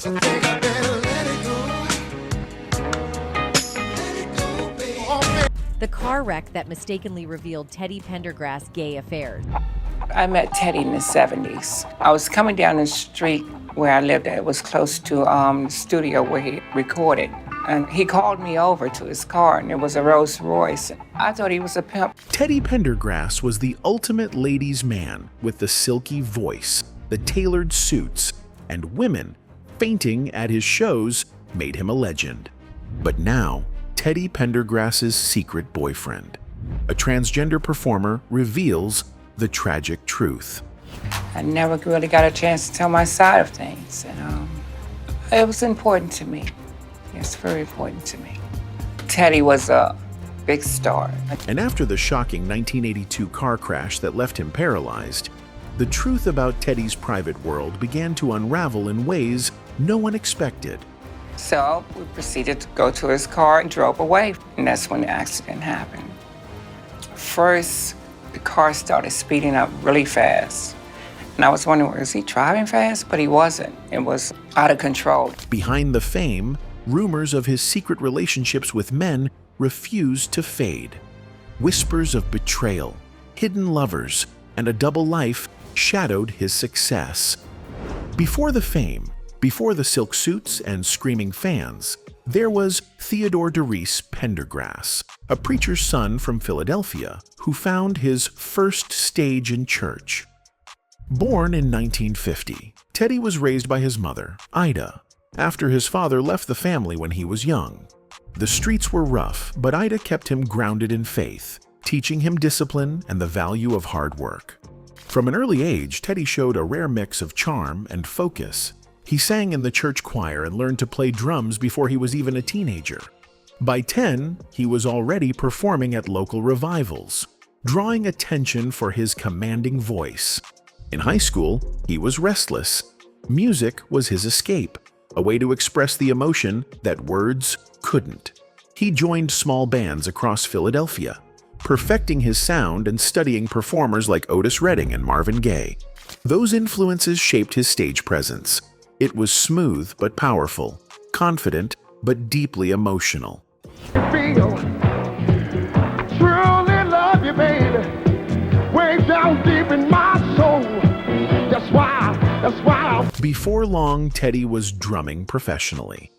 So think I better let it go. Let it go, baby. Oh, The car wreck that mistakenly revealed Teddy Pendergrass' gay affairs. I met Teddy in the 70s. I was coming down the street where I lived at. It was close to the studio where he recorded. And he called me over to his car, and it was a Rolls Royce. I thought he was a pimp. Teddy Pendergrass was the ultimate ladies' man with the silky voice, the tailored suits, and women fainting at his shows made him a legend. But now, Teddy Pendergrass's secret boyfriend, a transgender performer, reveals the tragic truth. I never really got a chance to tell my side of things, and it was important to me. It's very important to me. Teddy was a big star. And after the shocking 1982 car crash that left him paralyzed, the truth about Teddy's private world began to unravel in ways no one expected. So we proceeded to go to his car and drove away, and that's when the accident happened. First, the car started speeding up really fast. And I was wondering, was he driving fast? But he wasn't. It was out of control. Behind the fame, rumors of his secret relationships with men refused to fade. Whispers of betrayal, hidden lovers, and a double life shadowed his success. Before the fame, before the silk suits and screaming fans, there was Theodore Derice Pendergrass, a preacher's son from Philadelphia who found his first stage in church. Born in 1950, Teddy was raised by his mother, Ida, after his father left the family when he was young. The streets were rough, but Ida kept him grounded in faith, teaching him discipline and the value of hard work. From an early age, Teddy showed a rare mix of charm and focus. He sang in the church choir and learned to play drums before he was even a teenager. By 10, he was already performing at local revivals, drawing attention for his commanding voice. In high school, he was restless. Music was his escape, a way to express the emotion that words couldn't. He joined small bands across Philadelphia, perfecting his sound and studying performers like Otis Redding and Marvin Gaye. Those influences shaped his stage presence. It was smooth but powerful, confident but deeply emotional. Feel truly love you, baby, way down deep in my soul. That's why. Before long, Teddy was drumming professionally.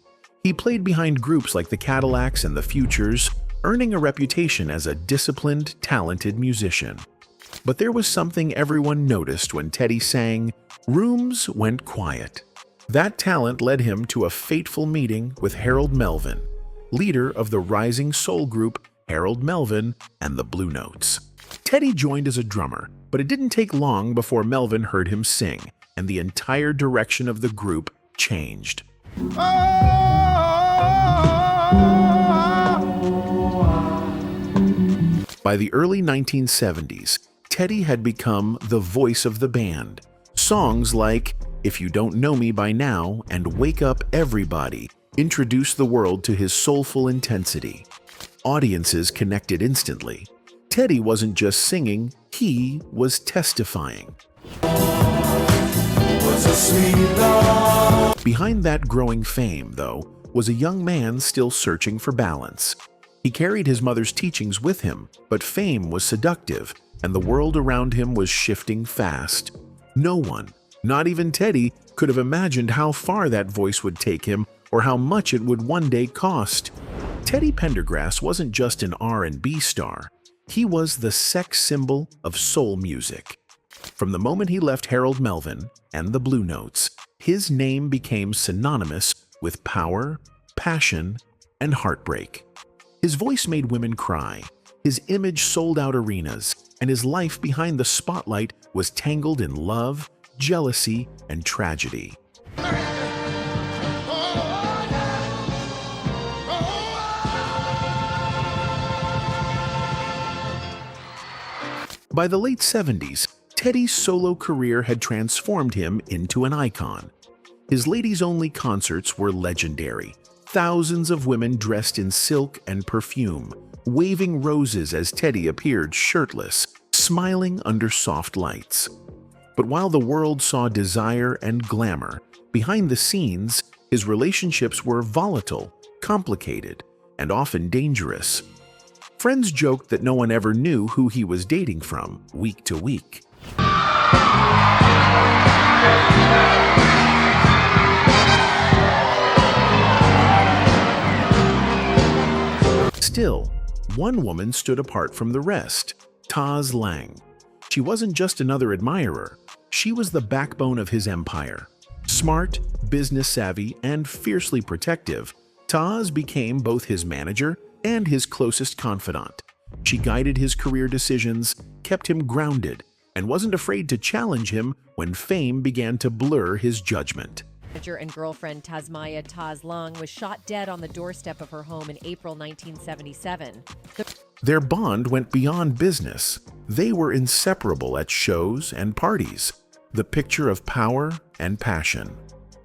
He played behind groups like the Cadillacs and the Futures, earning a reputation as a disciplined, talented musician. But there was something everyone noticed when Teddy sang, "Rooms Went Quiet." That talent led him to a fateful meeting with Harold Melvin, leader of the rising soul group Harold Melvin and the Blue Notes. Teddy joined as a drummer, but it didn't take long before Melvin heard him sing, and the entire direction of the group changed. By the early 1970s, Teddy had become the voice of the band. Songs like "If You Don't Know Me By Now" and "Wake Up Everybody" introduced the world to his soulful intensity. Audiences connected instantly. Teddy wasn't just singing, he was testifying. Behind that growing fame, though, was a young man still searching for balance. He carried his mother's teachings with him, but fame was seductive, and the world around him was shifting fast. No one, not even Teddy, could have imagined how far that voice would take him or how much it would one day cost. Teddy Pendergrass wasn't just an R&B star. He was the sex symbol of soul music. From the moment he left Harold Melvin and the Blue Notes, his name became synonymous with power, passion, and heartbreak. His voice made women cry, his image sold out arenas, and his life behind the spotlight was tangled in love, jealousy, and tragedy. By the late 70s, Teddy's solo career had transformed him into an icon. His ladies-only concerts were legendary. Thousands of women dressed in silk and perfume, waving roses as Teddy appeared shirtless, smiling under soft lights. But while the world saw desire and glamour, behind the scenes, his relationships were volatile, complicated, and often dangerous. Friends joked that no one ever knew who he was dating from, week to week. Still, one woman stood apart from the rest, Taz Lang. She wasn't just another admirer, she was the backbone of his empire. Smart, business-savvy, and fiercely protective, Taz became both his manager and his closest confidant. She guided his career decisions, kept him grounded, and wasn't afraid to challenge him when fame began to blur his judgment. Manager and girlfriend Tasmaya Taz Lang was shot dead on the doorstep of her home in April 1977. Their bond went beyond business. They were inseparable at shows and parties, the picture of power and passion.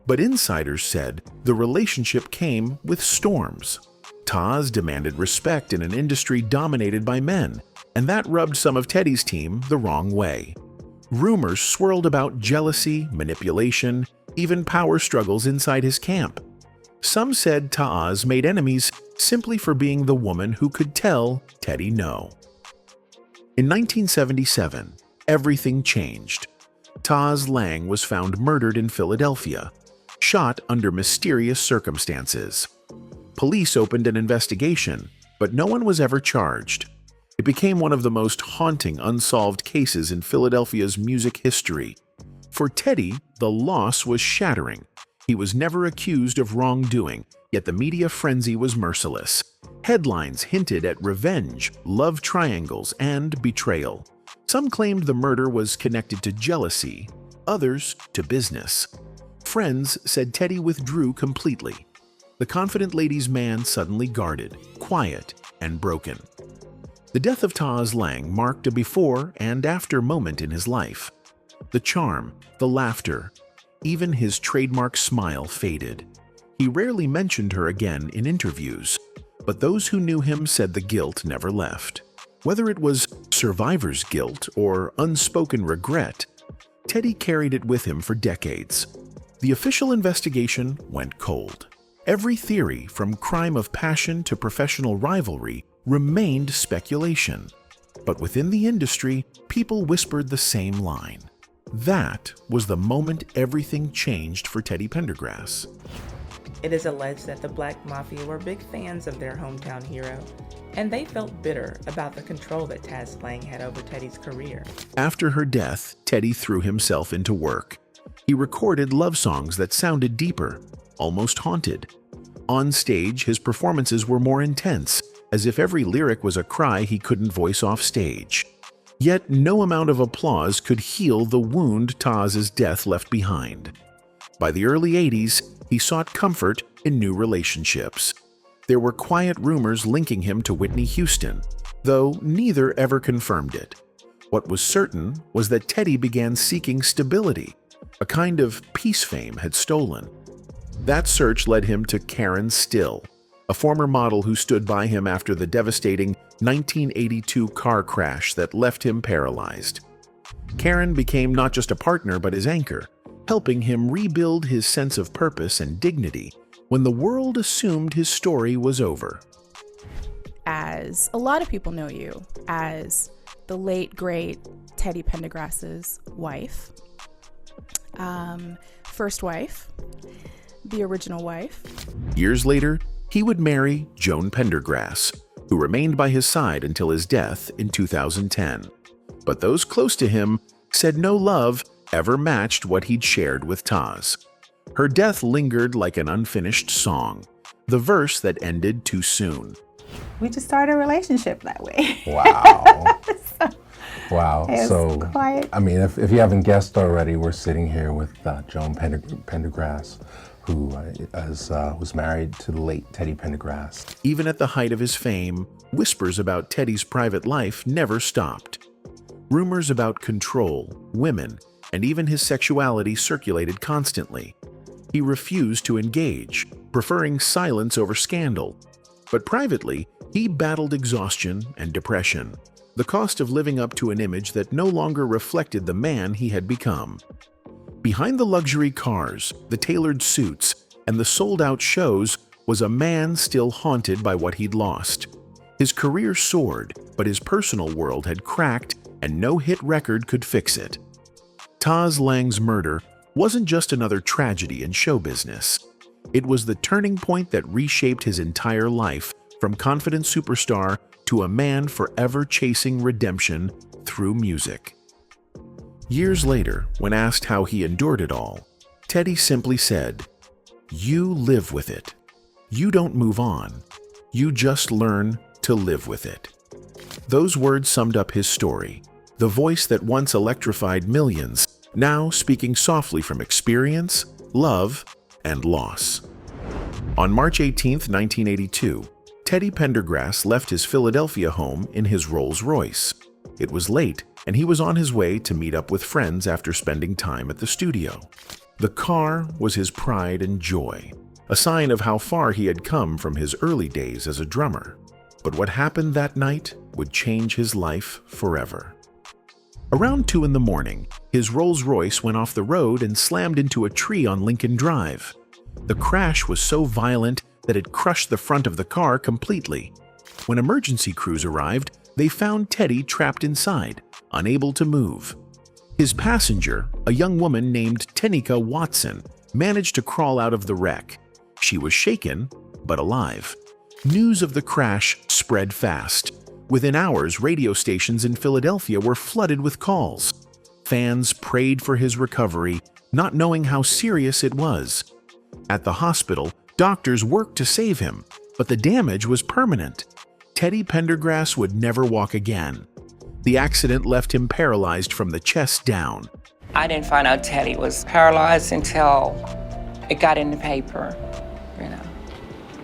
But insiders said the relationship came with storms. Taz demanded respect in an industry dominated by men, and that rubbed some of Teddy's team the wrong way. Rumors swirled about jealousy, manipulation, even power struggles inside his camp. Some said Taz made enemies simply for being the woman who could tell Teddy no. In 1977, everything changed. Taz Lang was found murdered in Philadelphia, shot under mysterious circumstances. Police opened an investigation, but no one was ever charged. It became one of the most haunting unsolved cases in Philadelphia's music history. For Teddy, the loss was shattering. He was never accused of wrongdoing, yet the media frenzy was merciless. Headlines hinted at revenge, love triangles, and betrayal. Some claimed the murder was connected to jealousy, others to business. Friends said Teddy withdrew completely. The confident ladies' man suddenly guarded, quiet, and broken. The death of Taz Lang marked a before and after moment in his life. The charm, the laughter, even his trademark smile faded. He rarely mentioned her again in interviews, but those who knew him said the guilt never left. Whether it was survivor's guilt or unspoken regret, Teddy carried it with him for decades. The official investigation went cold. Every theory, from crime of passion to professional rivalry, remained speculation. But within the industry, people whispered the same line. That was the moment everything changed for Teddy Pendergrass. It is alleged that the Black Mafia were big fans of their hometown hero, and they felt bitter about the control that Taz Lang had over Teddy's career. After her death, Teddy threw himself into work. He recorded love songs that sounded deeper, almost haunted. On stage, his performances were more intense, as if every lyric was a cry he couldn't voice off stage. Yet no amount of applause could heal the wound Taz's death left behind. By the early 80s, he sought comfort in new relationships. There were quiet rumors linking him to Whitney Houston, though neither ever confirmed it. What was certain was that Teddy began seeking stability, a kind of peace fame had stolen. That search led him to Karen Still, a former model who stood by him after the devastating 1982 car crash that left him paralyzed. Karen became not just a partner but his anchor, helping him rebuild his sense of purpose and dignity when the world assumed his story was over. As a lot of people know you as the late, great Teddy Pendergrass's wife, first wife, the original wife. Years later, he would marry Joan Pendergrass, who remained by his side until his death in 2010. But those close to him said no love ever matched what he'd shared with Taz. Her death lingered like an unfinished song, the verse that ended too soon. We just started a relationship that way. Wow. Wow. It's So, quite- I mean, if you haven't guessed already, we're sitting here with Joan Pendergrass, who was married to the late Teddy Pendergrass. Even at the height of his fame, whispers about Teddy's private life never stopped. Rumors about control, women, and even his sexuality circulated constantly. He refused to engage, preferring silence over scandal. But privately, he battled exhaustion and depression. the cost of living up to an image that no longer reflected the man he had become. Behind the luxury cars, the tailored suits, and the sold-out shows was a man still haunted by what he'd lost. His career soared, but his personal world had cracked and no hit record could fix it. Taz Lang's murder wasn't just another tragedy in show business. It was the turning point that reshaped his entire life, from confident superstar to a man forever chasing redemption through music. Years later, when asked how he endured it all, Teddy simply said, "You live with it. You don't move on. You just learn to live with it." Those words summed up his story, the voice that once electrified millions, now speaking softly from experience, love, and loss. On March 18, 1982, Teddy Pendergrass left his Philadelphia home in his Rolls-Royce. It was late, and he was on his way to meet up with friends after spending time at the studio. The car was his pride and joy, a sign of how far he had come from his early days as a drummer. But what happened that night would change his life forever. Around 2 in the morning, his Rolls-Royce went off the road and slammed into a tree on Lincoln Drive. The crash was so violent that it crushed the front of the car completely. When emergency crews arrived, they found Teddy trapped inside, unable to move. His passenger, a young woman named Tenika Watson, managed to crawl out of the wreck. She was shaken, but alive. News of the crash spread fast. Within hours, radio stations in Philadelphia were flooded with calls. Fans prayed for his recovery, not knowing how serious it was. At the hospital, doctors worked to save him, but the damage was permanent. Teddy Pendergrass would never walk again. The accident left him paralyzed from the chest down. I didn't find out Teddy was paralyzed until it got in the paper, you know.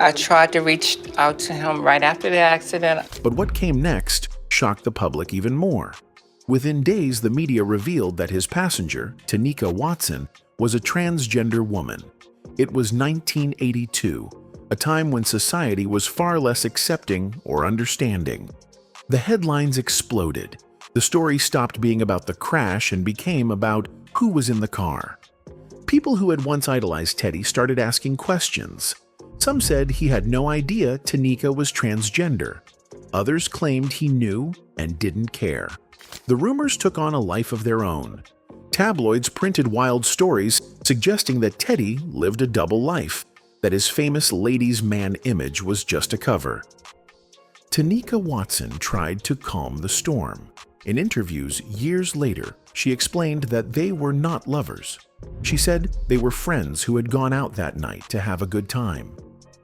I tried to reach out to him right after the accident. But what came next shocked the public even more. Within days, the media revealed that his passenger, Tenika Watson, was a transgender woman. It was 1982, a time when society was far less accepting or understanding. The headlines exploded. The story stopped being about the crash and became about who was in the car. People who had once idolized Teddy started asking questions. Some said he had no idea Tenika was transgender. Others claimed he knew and didn't care. The rumors took on a life of their own. Tabloids printed wild stories suggesting that Teddy lived a double life, that his famous ladies' man image was just a cover. Tenika Watson tried to calm the storm. In interviews years later, she explained that they were not lovers. She said they were friends who had gone out that night to have a good time.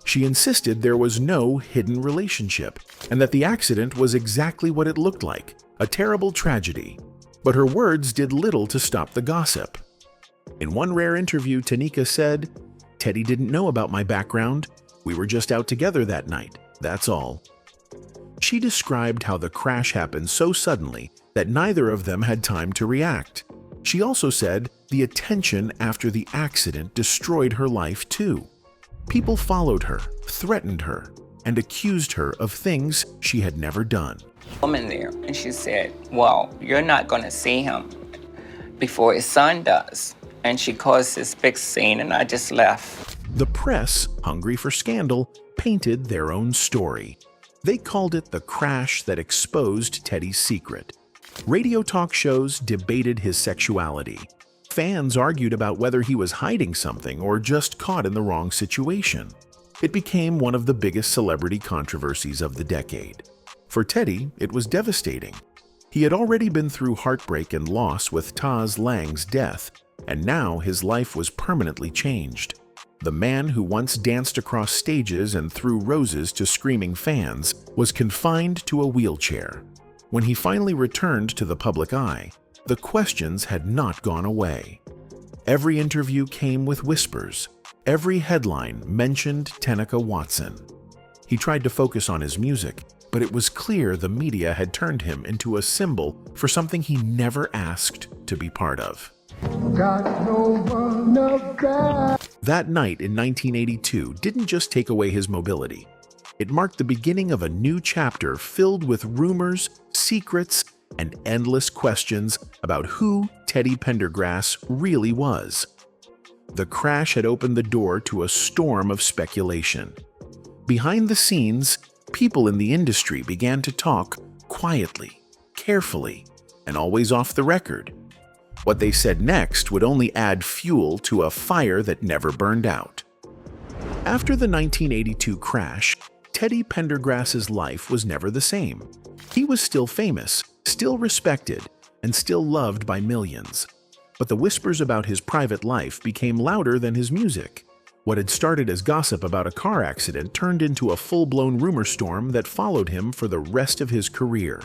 She insisted there was no hidden relationship and that the accident was exactly what it looked like, a terrible tragedy. But her words did little to stop the gossip. In one rare interview, Tenika said, "Teddy didn't know about my background. We were just out together that night, that's all." She described how the crash happened so suddenly that neither of them had time to react. She also said the attention after the accident destroyed her life too. People followed her, threatened her, and accused her of things she had never done. Woman there, and she said, "Well, you're not going to see him before his son does." And she caused this big scene, and I just left. The press, hungry for scandal, painted their own story. They called it the crash that exposed Teddy's secret. Radio talk shows debated his sexuality. Fans argued about whether he was hiding something or just caught in the wrong situation. It became one of the biggest celebrity controversies of the decade. For Teddy, it was devastating. He had already been through heartbreak and loss with Taz Lang's death, and now his life was permanently changed. The man who once danced across stages and threw roses to screaming fans was confined to a wheelchair. When he finally returned to the public eye, the questions had not gone away. Every interview came with whispers. Every headline mentioned Tenika Watson. He tried to focus on his music, but it was clear the media had turned him into a symbol for something he never asked to be part of. Got no one of that. That night in 1982 didn't just take away his mobility. It marked the beginning of a new chapter filled with rumors, secrets, and endless questions about who Teddy Pendergrass really was. The crash had opened the door to a storm of speculation. Behind the scenes, people in the industry began to talk quietly, carefully, and always off the record. What they said next would only add fuel to a fire that never burned out. After the 1982 crash, Teddy Pendergrass's life was never the same. He was still famous, still respected, and still loved by millions. But the whispers about his private life became louder than his music. What had started as gossip about a car accident turned into a full-blown rumor storm that followed him for the rest of his career.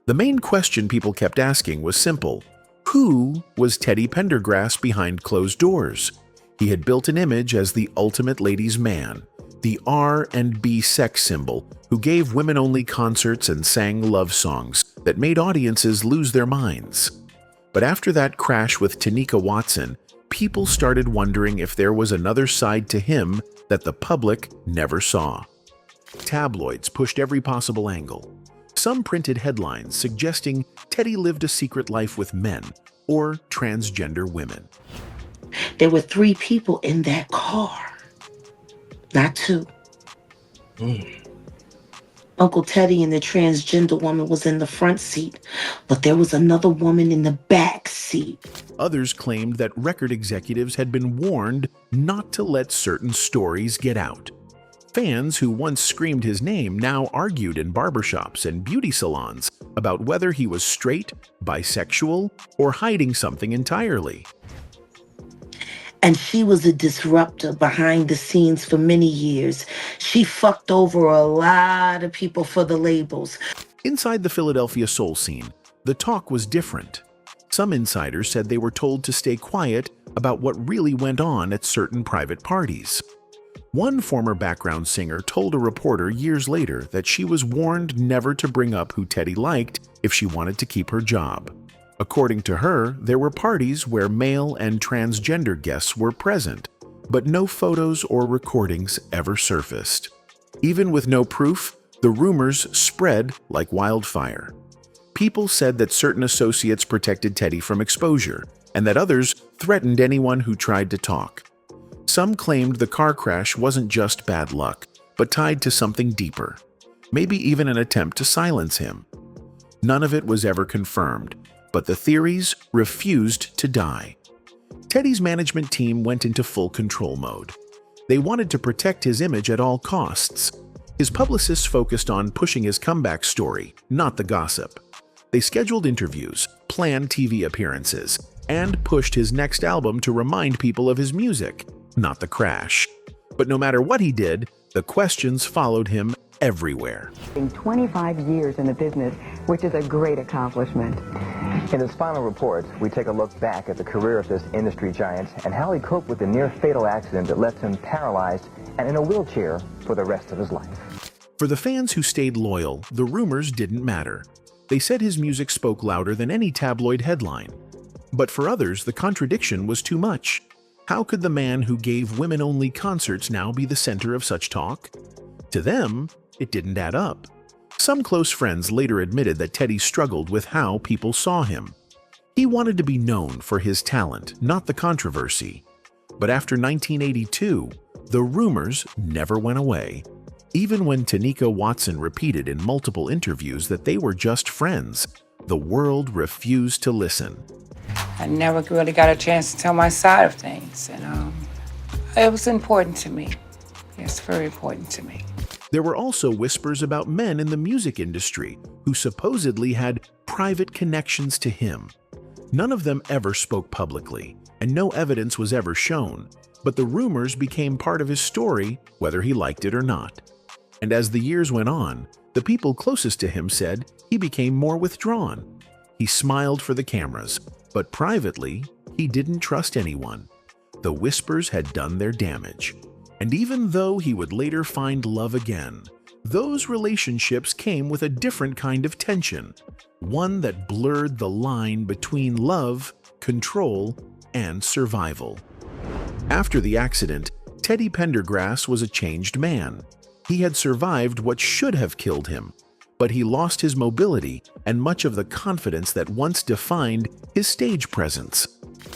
The main question people kept asking was simple. Who was Teddy Pendergrass behind closed doors? He had built an image as the ultimate ladies' man, the R&B sex symbol who gave women-only concerts and sang love songs that made audiences lose their minds. But after that crash with Tanika Watson, people started wondering if there was another side to him that the public never saw. Tabloids pushed every possible angle. Some printed headlines suggesting Teddy lived a secret life with men or transgender women. There were 3 people in that car, not 2. Uncle Teddy and the transgender woman was in the front seat, but there was another woman in the back seat. Others claimed that record executives had been warned not to let certain stories get out. Fans who once screamed his name now argued in barbershops and beauty salons about whether he was straight, bisexual, or hiding something entirely. And she was a disruptor behind the scenes for many years. She fucked over a lot of people for the labels. Inside the Philadelphia soul scene, the talk was different. Some insiders said they were told to stay quiet about what really went on at certain private parties. One former background singer told a reporter years later that she was warned never to bring up who Teddy liked if she wanted to keep her job. According to her, there were parties where male and transgender guests were present, but no photos or recordings ever surfaced. Even with no proof, the rumors spread like wildfire. People said that certain associates protected Teddy from exposure, and that others threatened anyone who tried to talk. Some claimed the car crash wasn't just bad luck, but tied to something deeper, maybe even an attempt to silence him. None of it was ever confirmed, but the theories refused to die. Teddy's management team went into full control mode. They wanted to protect his image at all costs. His publicists focused on pushing his comeback story, not the gossip. They scheduled interviews, planned TV appearances, and pushed his next album to remind people of his music, not the crash. But no matter what he did, the questions followed him everywhere. 25 years in the business, which is a great accomplishment. In his final report, we take a look back at the career of this industry giant and how he coped with the near-fatal accident that left him paralyzed and in a wheelchair for the rest of his life. For the fans who stayed loyal, the rumors didn't matter. They said his music spoke louder than any tabloid headline. But for others, the contradiction was too much. How could the man who gave women-only concerts now be the center of such talk? To them, it didn't add up. Some close friends later admitted that Teddy struggled with how people saw him. He wanted to be known for his talent, not the controversy. But after 1982, the rumors never went away. Even when Tanika Watson repeated in multiple interviews that they were just friends, the world refused to listen. I never really got a chance to tell my side of things, and it was important to me. It's very important to me. There were also whispers about men in the music industry who supposedly had private connections to him. None of them ever spoke publicly, and no evidence was ever shown, but the rumors became part of his story, whether he liked it or not. And as the years went on, the people closest to him said he became more withdrawn. He smiled for the cameras, but privately, he didn't trust anyone. The whispers had done their damage. And even though he would later find love again, those relationships came with a different kind of tension, one that blurred the line between love, control, and survival. After the accident, Teddy Pendergrass was a changed man. He had survived what should have killed him, but he lost his mobility and much of the confidence that once defined his stage presence.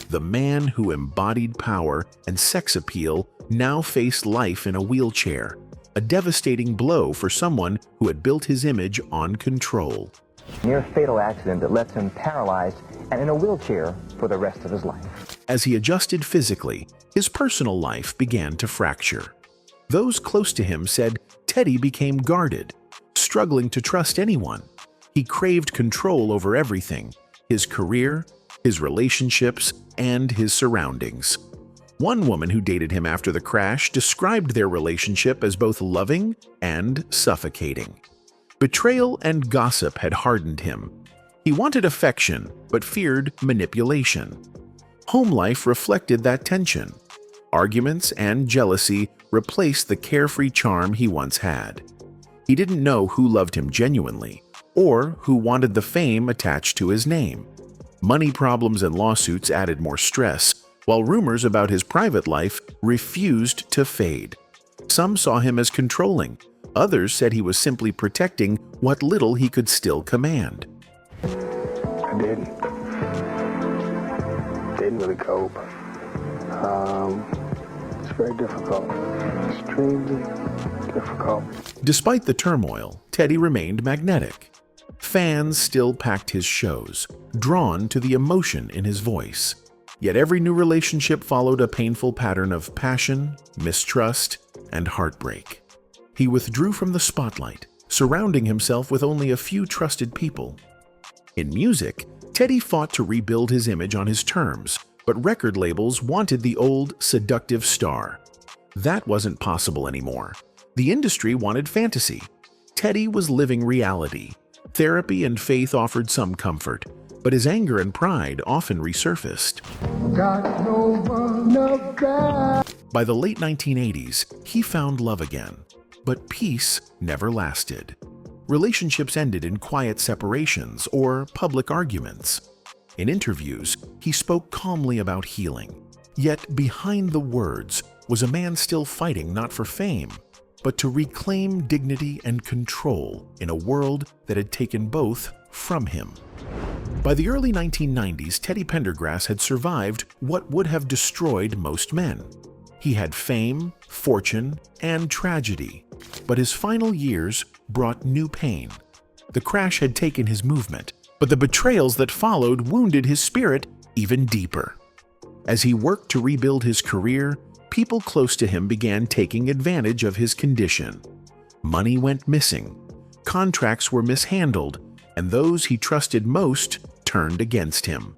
The man who embodied power and sex appeal now faced life in a wheelchair, a devastating blow for someone who had built his image on control. Near fatal accident that left him paralyzed and in a wheelchair for the rest of his life. As he adjusted physically, his personal life began to fracture. Those close to him said Teddy became guarded, struggling to trust anyone. He craved control over everything: his career, his relationships, and his surroundings. One woman who dated him after the crash described their relationship as both loving and suffocating. Betrayal and gossip had hardened him. He wanted affection, but feared manipulation. Home life reflected that tension. Arguments and jealousy replaced the carefree charm he once had. He didn't know who loved him genuinely, or who wanted the fame attached to his name. Money problems and lawsuits added more stress, while rumors about his private life refused to fade. Some saw him as controlling. Others said he was simply protecting what little he could still command. I didn't really cope. It's very difficult, extremely difficult. Despite the turmoil, Teddy remained magnetic. Fans still packed his shows, drawn to the emotion in his voice. Yet every new relationship followed a painful pattern of passion, mistrust, and heartbreak. He withdrew from the spotlight, surrounding himself with only a few trusted people. In music, Teddy fought to rebuild his image on his terms, but record labels wanted the old, seductive star. That wasn't possible anymore. The industry wanted fantasy. Teddy was living reality. Therapy and faith offered some comfort, but his anger and pride often resurfaced. Got no one of that. By the late 1980s, he found love again, but peace never lasted. Relationships ended in quiet separations or public arguments. In interviews, he spoke calmly about healing. Yet behind the words was a man still fighting not for fame, but to reclaim dignity and control in a world that had taken both from him. By the early 1990s, Teddy Pendergrass had survived what would have destroyed most men. He had fame, fortune, and tragedy, but his final years brought new pain. The crash had taken his movement, but the betrayals that followed wounded his spirit even deeper. As he worked to rebuild his career, people close to him began taking advantage of his condition. Money went missing, contracts were mishandled, and those he trusted most turned against him.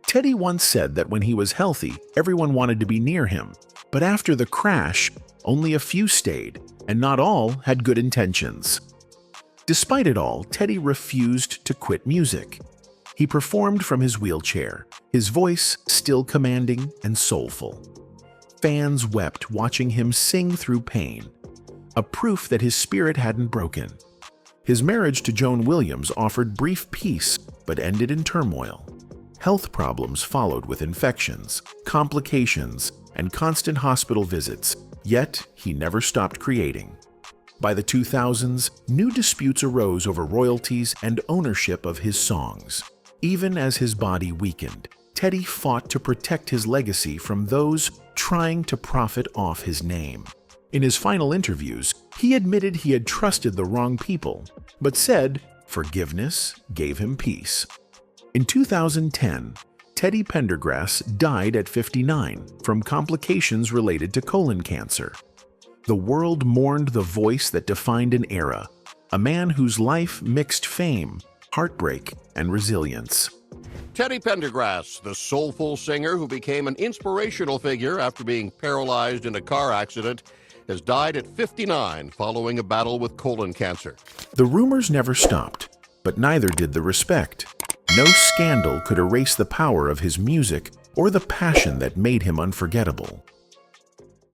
Teddy once said that when he was healthy, everyone wanted to be near him, but after the crash, only a few stayed, and not all had good intentions. Despite it all, Teddy refused to quit music. He performed from his wheelchair, his voice still commanding and soulful. Fans wept watching him sing through pain, a proof that his spirit hadn't broken. His marriage to Joan Williams offered brief peace, but ended in turmoil. Health problems followed with infections, complications, and constant hospital visits, yet he never stopped creating. By the 2000s, new disputes arose over royalties and ownership of his songs. Even as his body weakened, Teddy fought to protect his legacy from those trying to profit off his name. In his final interviews, he admitted he had trusted the wrong people, but said forgiveness gave him peace. In 2010, Teddy Pendergrass died at 59 from complications related to colon cancer. The world mourned the voice that defined an era, a man whose life mixed fame, heartbreak, and resilience. Teddy Pendergrass, the soulful singer who became an inspirational figure after being paralyzed in a car accident, has died at 59 following a battle with colon cancer. The rumors never stopped, but neither did the respect. No scandal could erase the power of his music or the passion that made him unforgettable.